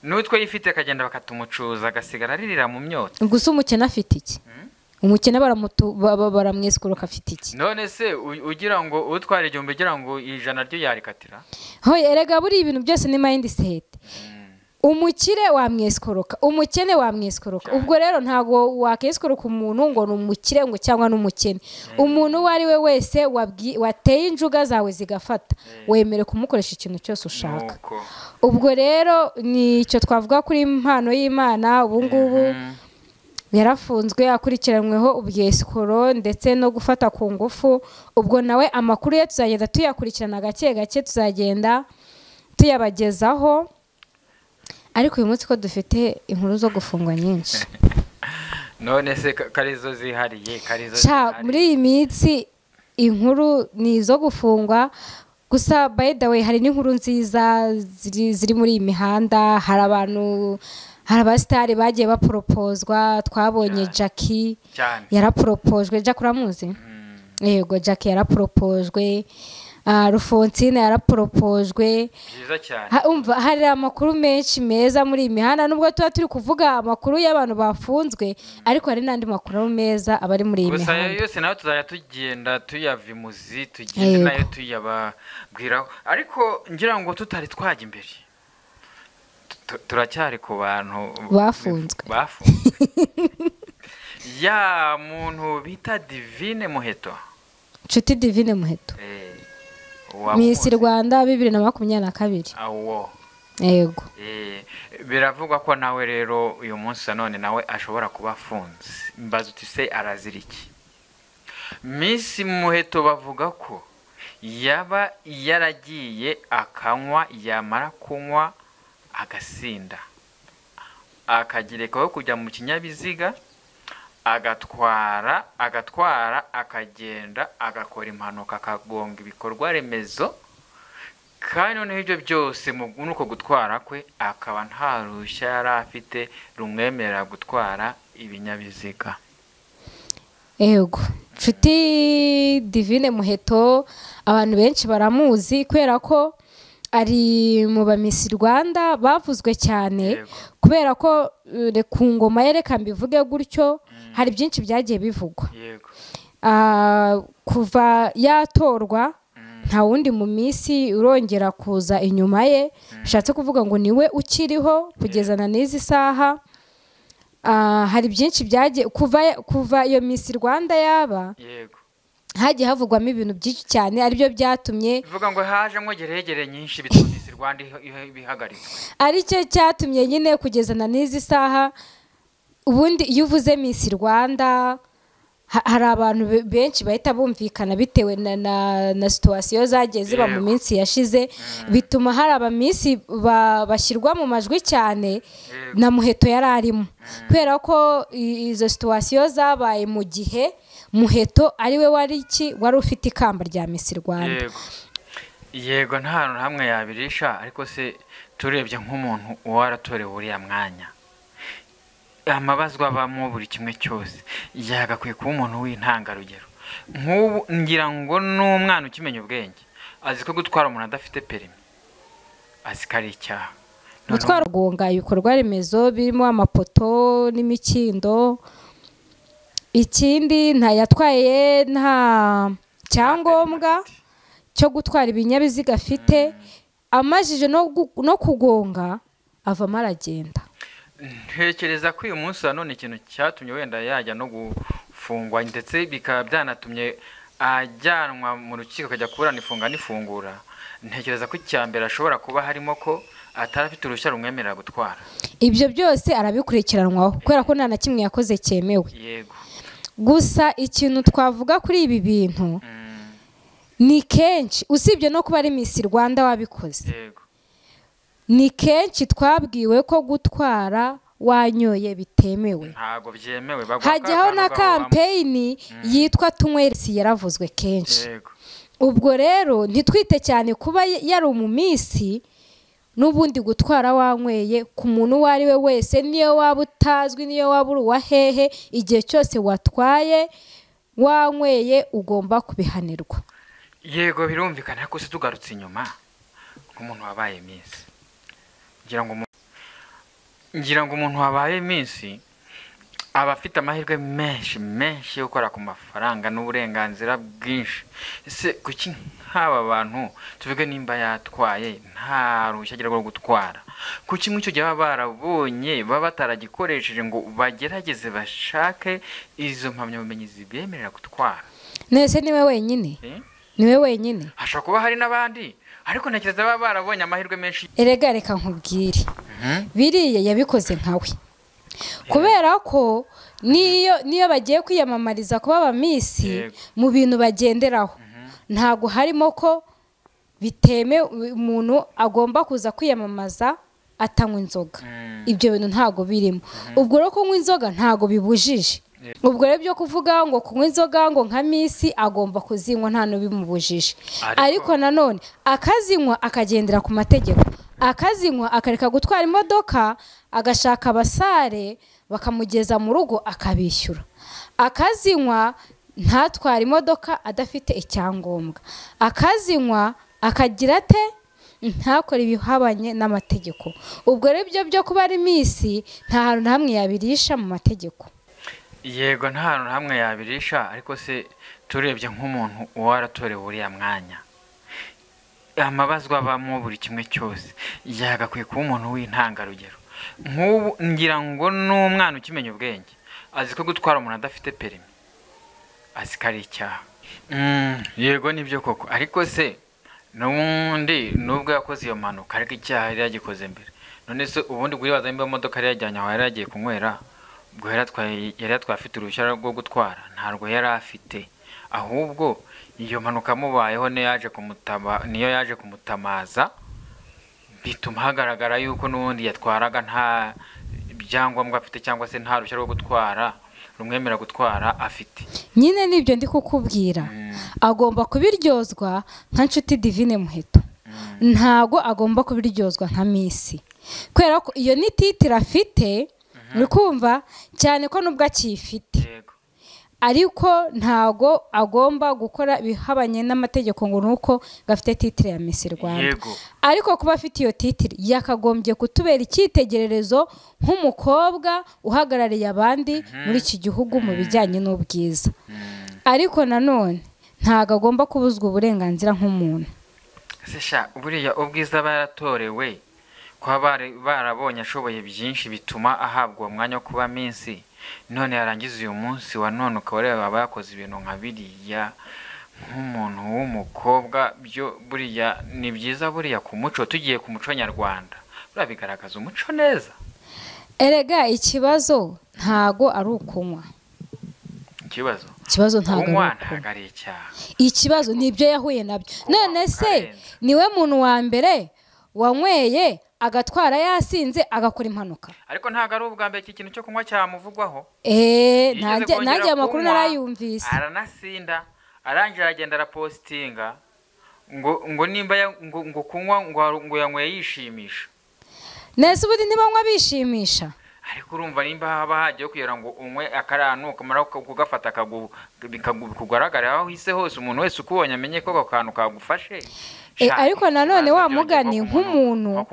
[SPEAKER 2] n'utwo yifite akagenda bakatumucuza agasigara aririra mu myotsi.
[SPEAKER 1] Gusa umukene afite iki? Umukene baramwesikoro afite iki?
[SPEAKER 2] None se ugira ngo utwara 1,000 ugira ngo 100 ryo yarikatira?
[SPEAKER 1] Hoye erega buri ibintu byose ni mindset. Umukire wamwesikoroka, umukene wamwesikoroka. Ubwo rero ntago wakesikoroka umuntu ngo numukire ngo cyangwa n'umukene. Umuntu wari we wese wateye injuga zawe zigafata wemere kumukoresha ikintu cyose ushaka. Ubwo rero nicyo twavuga kuri impano y'Imana. Ubu ngubu yarafunzwe akurikiranweho ubwesikoro ndetse no gufata ku ngufu. Ubwo nawe amakuru ye tuzagenda tuyakurikirana gake gake, tuzagenda tuyabagezaho. Ariko uyu munsi ko dufite inkuru zo gufungwa nyinshi.
[SPEAKER 2] None se karizo zihariye
[SPEAKER 1] muri iyi minsi inkuru ni izo gufungwa gusa. By the way hari n'inkuru nziza ziri muri iyi mihanda. Hari abasitari bagiye baporopozwa. Twabonye Jackie yaraporopojwe. Jackie uramuzi? Yego Jackie yaraporopojwe. Rufonsine yaraporopojwe. Hari amakuru menshi meza muri imihanda nubwo tuba turi kuvuga amakuru y'abantu bafunzwe, ariko hari n'andi makuru meza abari muri imihanda.
[SPEAKER 2] Gusa yose nawe tuzajya tugenda tuyavimuzi tugende nayo tuyababwiraho. Ariko ngira ngo tutari twajya imbere turacyari ku bantu
[SPEAKER 1] bafunzwe.
[SPEAKER 2] Ya muntu bita Divine Muheto,
[SPEAKER 1] Nshuti Divine Muheto, Miss Rwanda 2022.
[SPEAKER 2] Awo
[SPEAKER 1] yego
[SPEAKER 2] biravugwa ko nawe rero uyu munsi none nawe ashobora kuba afunze. Mbaza uti se arazira iki? Miss Muheto bavuga ko yaba yaragiye akanywa, yamara kunywa agasinda akagirekaho kujya mu kinyabiziga agatwara akagenda agakora impanuka akagonga ibikorwa remezo, kandi noneho ibyo byose nuko gutwara kwe akaba nta ruhushya yari afite rumwemerera gutwara ibinyabiziga.
[SPEAKER 1] Yego Nshuti Divine Muheto abantu benshi baramuzi kubera ko ari mu ba Miss Rwanda bavuzwe cyane kubera ko ku ngoma yereka mbivuge gutyo hari byinshi byagiye bivugwa kuva yatorwa nta wundi mu minsi urongera kuza inyuma ye bishatse kuvuga ngo niwe ukiriho kugezana n'izi saha hari byinshi byagiye kuva iyo Miss Rwanda yaba hagiye havugwamo ibintu byinshi cyane aribyo byatumye
[SPEAKER 2] bivuga ngo hajemo geregere nyinshi bituma Miss Rwanda bihagaritswe
[SPEAKER 1] aricyo cyatumye nyine kugezana n'izi saha ubundi iyo uvuze Miss Rwanda hari abantu benshi bahita bumvikana bitewe na situation zagiye ziba mu minsi yashize bituma hari abamisi bashyirwa mu majwi cyane na Muheto yari arimo kubera ko izo situation zabaye mu gihe Muheto ariwe wari ufite ikamba rya Miss Rwanda
[SPEAKER 2] yego nta hantu hamwe yabirisha ariko se turebye nk'umuntu waratorewe uriya mwanya amabazwa bamwe buri kimwe cyose yagakwiye kuba umuntu w'intangarugero nk'ubu ngira ngo n'umwana ukimenya ubwenge azi ko gutwara umuntu adafite perimi azi ko ari icyaha
[SPEAKER 1] gutwara gonga ibikorwa remezo birimo amapoto n'imikindo ikindi ntayatwaye nta cyangombwa cyo gutwara ibinyabiziga afite amajije no kugonga avamo aragenda
[SPEAKER 2] ntekereza ko uyu munsi wa none ikintu cyatumye wenda yajya no gufungwa ndetse bikaba byanatumye ajyanwa mu rukiko akajya kuburana ifunga n'ifungura ntekereza ko icyambere ashobora kuba harimo ko atarafite uruhushya rumwemerera gutwara
[SPEAKER 1] ibyo byose arabikurikiranwaho kubera ko nta na kimwe yakoze cyemewe
[SPEAKER 2] yego
[SPEAKER 1] gusa ikintu twavuga kuri ibi bintu ni kenshi usibye no kuba ari Miss Rwanda wabikoze
[SPEAKER 2] yego
[SPEAKER 1] ni kenshi twabwiwe ko gutwara wanyoye bitemewe
[SPEAKER 2] ntago byemewe
[SPEAKER 1] hajyaho na campaign yitwa tunyweresi yaravuzwe kenshi ubwo rero ntitwite cyane kuba yari umumisi n'ubundi gutwara wanyweye ku muntu uwo ari we wese niyo waba utazwi niyo waba uri uwa hehe igihe cyose watwaye wanyweye ugomba kubihanirwa
[SPEAKER 2] yego birumvikana ariko se tugarutse inyuma nk'umuntu wabaye Miss ngira ngo umuntu wabaye Miss aba afite amahirwe menshi yo gukora ku mafaranga n'uburenganzira bwinshi ese kuki nk'aba bantu tuvuge nimba yatwaye nta ruhushya agira rwo gutwara kuki mu cyo gihe baba barabonye baba bataragikoresheje ngo bagerageze bashake izo mpamyabumenyi zibemerera gutwara
[SPEAKER 1] nese niwe wenyine
[SPEAKER 2] hashobora kuba hari n'abandi ariko ntekereza baba barabonye amahirwe menshi
[SPEAKER 1] erega reka nkubwire biriya yabikoze nkawe kubera ko niyo bagiye kwiyamamariza kuba aba Miss mu bintu bagenderaho ntago harimo ko biteme umuntu agomba kuza kwiyamamaza atanywa inzoga ibyo bintu ntago birimo ubwo rero kunywa inzoga ntago bibujije ubwo rero byo kuvuga ngo kunywa inzoga ngo nka Miss agomba kuzinywa nta n'ubimubujije ariko nanone akazinywa akagendera ku mategeko akazinywa akareka gutwara imodoka agashaka abasare bakamugeza mu rugo akabishyura akazinywa ntatwara imodoka adafite icyangombwa akazinywa akagira ate ntakore ibihabanye n'amategeko ubwo rero byo kuba ari Miss nta hantu hamwe yabirisha mu mategeko
[SPEAKER 2] yego nta hantu hamwe yabirisha ariko se turebye nk'umuntu waratorewe uriya mwanya amabazwa bamwe buri kimwe cyose yagakwiye kuba umuntu w'intangarugero nk'ubu ngira ngo n'umwana ukimenya ubwenge azi ko gutwara umuntu adafite perimi azi ko ari icyaha yego nibyo koko ariko se n'ubundi nubwo yakoze iyo mpanuka ariko icyaha yari yagikoze mbere none se ubundi bwiribaza nimba imodoka yari yajyanye aho yari yagiye kunywera ubwo yari yatwaye afite uruhushya rwo gutwara ntabwo yari afite ahubwo iyo mpanuka mubayeho niyo yaje kumutamaza bituma hagaragara yuko n'ubundi yatwaraga nta byangombwa afite cyangwa se nta ruhushya rwo gutwara rumwemera gutwara afite
[SPEAKER 1] nyine nibyo ndi kukubwira agomba kubiryozwa nka Nshuti Divine Muheto ntago agomba kubiryozwa nka Miss kubera ko iyo ni titire afite uri kumva cyane ko nubwo akifite ariko ntago agomba gukora bihabanye n'amategeko ngo nuko gafite titre ya Miss Rwanda. Ariko kuba afite iyo titre yakagombye kutubera icyitegererezo nk'umukobwa uhagarariye abandi muri iki gihugu mu bijyanye n'ubwiza. Ariko nanone ntago agomba kubuzwa uburenganzira nk'umuntu.
[SPEAKER 2] Sesha buriya ubwiza baratorewe kwa barabonye ashoboye byinshi bituma ahabwa umwanya wo kuba Miss, none yarangiza uyu munsi wa none ukabareba bakoze ibintu nka biriya nk'umuntu w'umukobwa. Byo buriya ni byiza buriya ku muco, tugiye ku muco nyarwanda buriya bigaragaza umuco neza.
[SPEAKER 1] Erega ikibazo ntago ari ukunywa, ikibazo ntago ari icyaha, ikibazo nibyo yahuye nabyo. None se niwe muntu wa mbere wanyweye agatwara yasinze agakora impanuka?
[SPEAKER 2] Ariko ntago ari ubwa mbere iki kintu cyo kunywa cyamuvugwaho.
[SPEAKER 1] Nanjye amakuru narayumvise.
[SPEAKER 2] Aranasinda arangira agenda arapostinga ngo nimba ngo kunywa ngo yanyweye yishimisha.
[SPEAKER 1] Nese ubundi ntibanywa bishimisha?
[SPEAKER 2] Ariko urumva nimba haba hagiye kugira ngo unywe akaranu kamara kugafata bikakugaragara aho hise hose umuntu wese ukubonye amenye ko akantu kagufashe.
[SPEAKER 1] Ariko nanone wa mugani nk'umuntu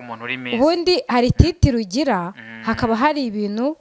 [SPEAKER 1] ubundi hari titre ugira, hakaba hari ibintu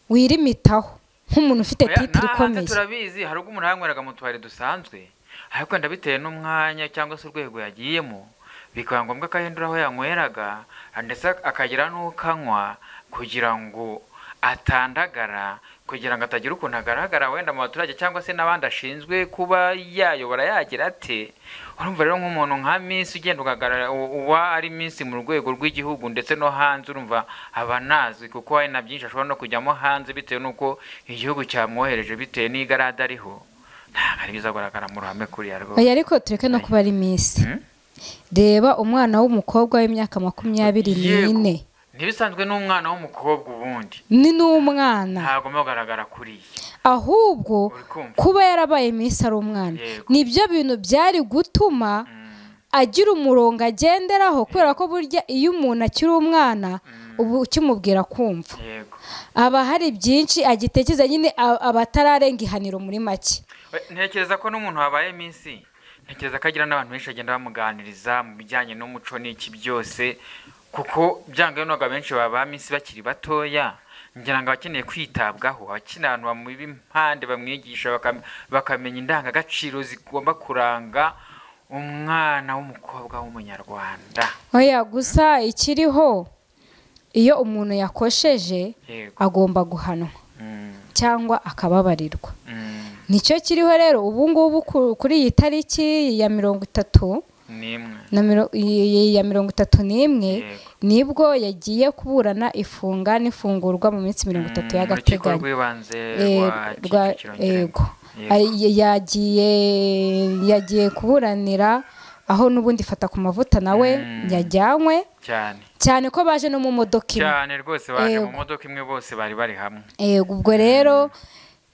[SPEAKER 1] wirimitaho nk'umuntu ufite titre ikomeye.
[SPEAKER 2] Turabizi hari ubwo umuntu yanyweraga mu tubari dusanzwe, ariko ndabiteye n'umwanya cyangwa se urwego yagiyemo bikaba ngombwa akahindura aho yanyweraga ndetse akagira n'ukanywa kugira ngo atandagara, kugira ngo atagira ukuntu agaragara wenda mu baturage cyangwa se n'abandi ashinzwe kuba yayobora yagira ate. Urumva rero nk'umuntu nka Miss ugenda ugagarara uwa ari Miss mu rwego rw'igihugu ndetse no hanze, urumva abanazwi kuko hari na byinshi ashobora no kujyamo hanze bitewe n'uko igihugu cyamwohereje bitewe n'igarada ariho. Ntabwo ari biza kugaragara mu ruhame kuriya rwose.
[SPEAKER 1] Ariko tureke no kuba ari Miss. Reba umwana w'umukobwa w'imyaka 24.
[SPEAKER 2] Ntibisanzwe n'umwana w'umukobwa ubundi.
[SPEAKER 1] Ni n'umwana.
[SPEAKER 2] Ntabwo mugaragara kuriya.
[SPEAKER 1] Ahubwo kuba yarabaye Miss ari umwana nibyo bintu byari gutuma agira umurongo agenderaho, kubera ko burya iyo umuntu akiri umwana ubu ukimubwira kumva. Aba hari byinshi agitekeza nyine abatararenga ihaniro muri make.
[SPEAKER 2] Ntekereza ko n'umuntu wabaye Miss, ntekereza ko agira n'abantu benshi agenda bamuganiriza mu bijyanye n'umuco n'iki byose, kuko byanga yonaga benshi baba Miss bakiri batoya, ngira ngo akeneye kwitabwaho, akina abantu bamubi impande bamwigisha bakamenya indangagaciro zigomba kuranga umwana w'umukobwa w'umunyarwanda.
[SPEAKER 1] Oya gusa ikiriho iyo umuntu yakosheje agomba guhanwa cyangwa akababarirwa. Nicyo kiriho rero ubu ngubu kuri iyi tariki ya 31 nibwo yagiye kuburana ifunga n'ifungurwa mu minsi 30 y'agateganyo. Yagiye kuburanira aho nubundi fata ku mavuta nawe yajyanywe cyane ko baje no mu modoka imwe.
[SPEAKER 2] Cyane rwose baje mu modoka imwe bose bari bari hamwe.
[SPEAKER 1] Ubwo rero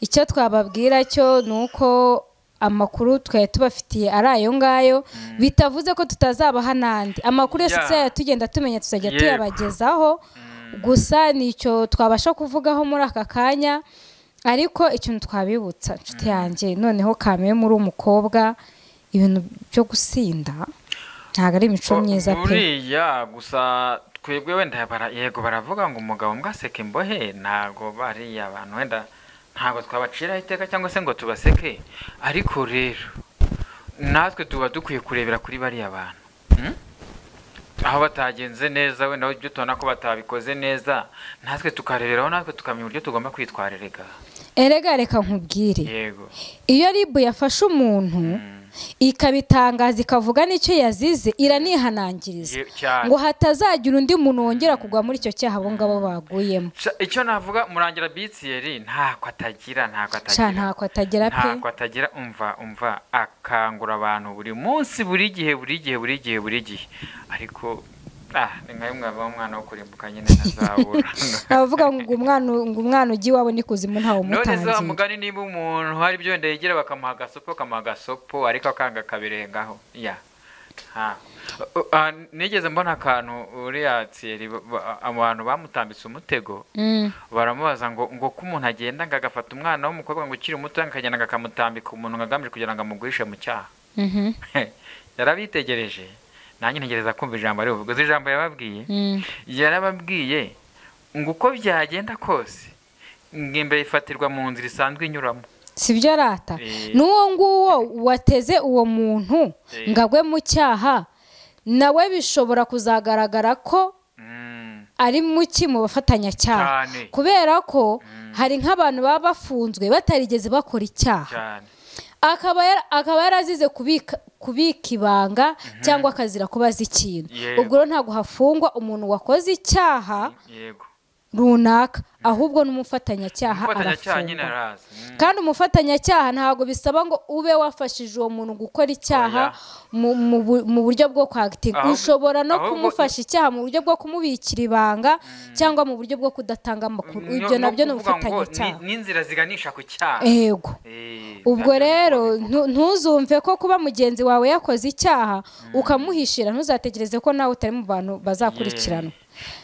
[SPEAKER 1] icyo twababwira cyo nuko amakuru twaye tubafitiye ari ayo ngayo, bitavuze ko tutazabaha nandi amakuru yose tugenda tumenya tuzajya tuyabagezaho. Gusa nicyo twabasha kuvugaho muri aka kanya, ariko ikintu twabibutsa nshuti yanjye, noneho kameye muri umukobwa ibintu byo gusinda ntago ari imico myiza pe.
[SPEAKER 2] Buriya gusa twebwe wenda yego baravuga ngo umugabo mbwaseke imbohe, ntago bari abantu wenda ntago twabacira iteka cyangwa se ngo tubaseke, ariko rero natwe tuba dukwiye kurebera kuri bari abantu aho batagenze neza, wenda ibyo tubona ko batabikoze neza natwe tukareberaho, natwe tukamenya uburyo tugomba kwitwarerega.
[SPEAKER 1] Erega reka nkubwire, iyo ribu yafashe umuntu ikabitangaza ikavuga n'icyo yazize iranihanangiriza ngo hatazagira undi muntu wongera kugwa muri icyo cyaha abo ngabo baguyemo.
[SPEAKER 2] Icyo navuga Murangira Bitsiyeri ntako atagira pe, umva akangura abantu buri munsi buri gihe, ariko ni nka umwana wo kurimbuka nyine ntazabura.
[SPEAKER 1] Avuga ngo umwana ugiye wabo ni kuzimu ntawo mutangiye.
[SPEAKER 2] None za mugani niba umuntu hari byo ndegera bakamuha gasopo ariko akanga kabirengaho nigeze mbona akantu uriya Thierry abantu bamutambitse umutego baramubaza ngo ko umuntu agenda ngo agafata umwana w'umukobwa ngo ukiri muto akagenda ngo akamutambika umuntu agamije kugira ngo amugurishe mu cyaha yarabitegereje nanjye ntegereza kumva ijambo ari uvuga ijambo yarababwiye ngo uko byagenda kose ngo imbere ifatirwa mu nzira isanzwe inyuramo
[SPEAKER 1] sibyo rata n'uwo nguwo wateze uwo muntu ngo agwe mu cyaha nawe bishobora kuzagaragara ko ari muki mu bafatanyacyaha kubera ko hari nk'abantu baba bafunzwe batarigeze bakora icyaha akaba yarazize kubika ibanga cyangwa akazira kubaza ikintu ubwo rero ntabwo hafungwa umuntu wakoze icyaha runaka ahubwo n'umufatanyacyaha arafungwa kandi umufatanyacyaha ntabwo bisaba ngo ube wafashije uwo muntu gukora icyaha mu buryo bwo kwagitinga ushobora no kumufasha icyaha mu buryo bwo kumubikira ibanga cyangwa mu buryo bwo kudatanga amakuru ibyo nabyo ni umufatanyacyaha
[SPEAKER 2] n'inzira ziganisha ku cyaha
[SPEAKER 1] yego ubwo rero ntuzumve ko kuba mugenzi wawe yakoze icyaha ukamuhishira ntuzategereze ko nawe utari mu bantu bazakurikiranwa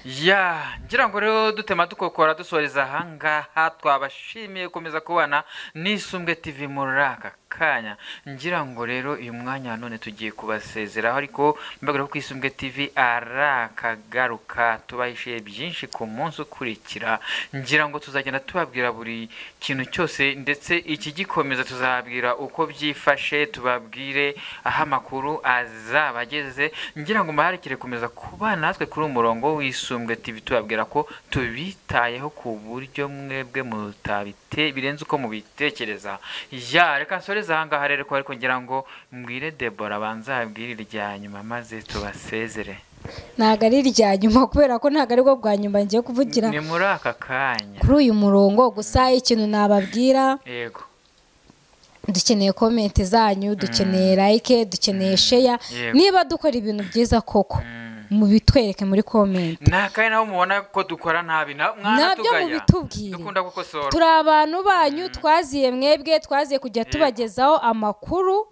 [SPEAKER 2] ngira ngo rero dutema dukokora dusoreza ahangaha twabashimiye gukomeza kubana n'Isumbwe TV muri aka kanya ngira ngo rero uyu mwanya none tugiye kubasezeraho ariko mbagara ko Isumbwe TV arakagaruka tubahishiye byinshi ku munsi ukurikira ngira ngo tuzagenda tubabwira buri kintu cyose ndetse iki gikomeza tuzabwira uko byifashe tubabwire aho amakuru azabageze ngira ngo maharekere komeza kubana natwe kuri umurongo w'Isumbwe TV tubabwira ko tubitayeho ku buryo mwebwe mutabite birenze uko mubitekereza reka nsoreza ahangaha rero ko ariko ngira ngo mbwire Deborah banzabwire irya nyuma maze tubasezere
[SPEAKER 1] ntago ari irya nyuma kubera ko ntago ari bwo bwa nyuma ngiye kuvugira
[SPEAKER 2] ni muri aka kanya
[SPEAKER 1] kuri uyu murongo gusa ikintu nababwira
[SPEAKER 2] yego
[SPEAKER 1] dukeneye comment zanyu dukeneye like dukeneye share niba dukora ibintu byiza koko mubitwereke muri comment
[SPEAKER 2] nakaye naho mubona ko dukora nabi
[SPEAKER 1] mwanatugaya
[SPEAKER 2] dukunda gukosora
[SPEAKER 1] turi abantu banyu twaziye mwebwe twaziye kujya tubagezaho amakuru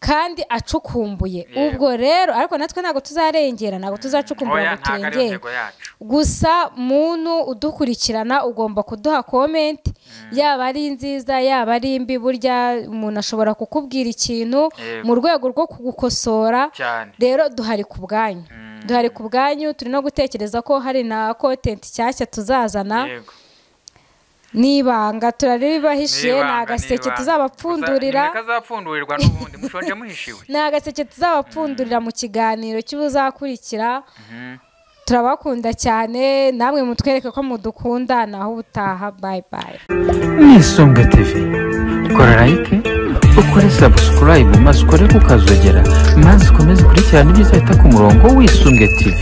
[SPEAKER 1] kandi acukumbuye ubwo rero ariko natwe ntago tuzarengera ntago tuzacukumbura ngo turengere gusa muntu udukurikirana ugomba kuduha comment yaba ari nziza yaba ari mbi burya umuntu ashobora kukubwira ikintu mu rwego rwo kugukosora rero duhari ku bwanyu turi no gutekereza ko hari na content cyashya tuzazana nibanga turaribahishiye nagaseke tuzabapfundurira
[SPEAKER 2] kazapfundurirwa n'ubundi mushonje muhishiwe
[SPEAKER 1] nagaseke tuzabapfundurira mu kiganiro cy'ubuzakurikira turabakunda cyane namwe mutwereke ko mudukunda naho ubutaha bye bye
[SPEAKER 2] n'Isumbwe TV kora like ukore subscribe maze ukore kukazogera maze ukomeze kurikirana ibizahita ku murongo w'Isumbwe TV